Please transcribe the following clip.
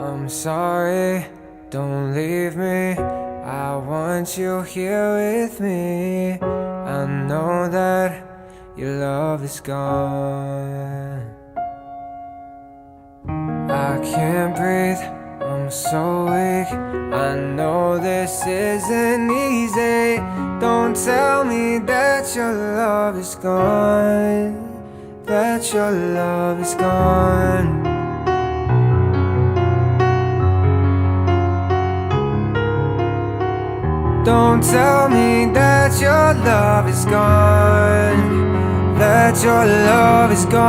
I'm sorry, don't leave me. I want you here with me. I know that your love is gone. I can't breathe, I'm so weak. I know this isn't easy. Don't tell me that your love is gone, that your love is gone. Don't tell me that your love is gone, that your love is gone.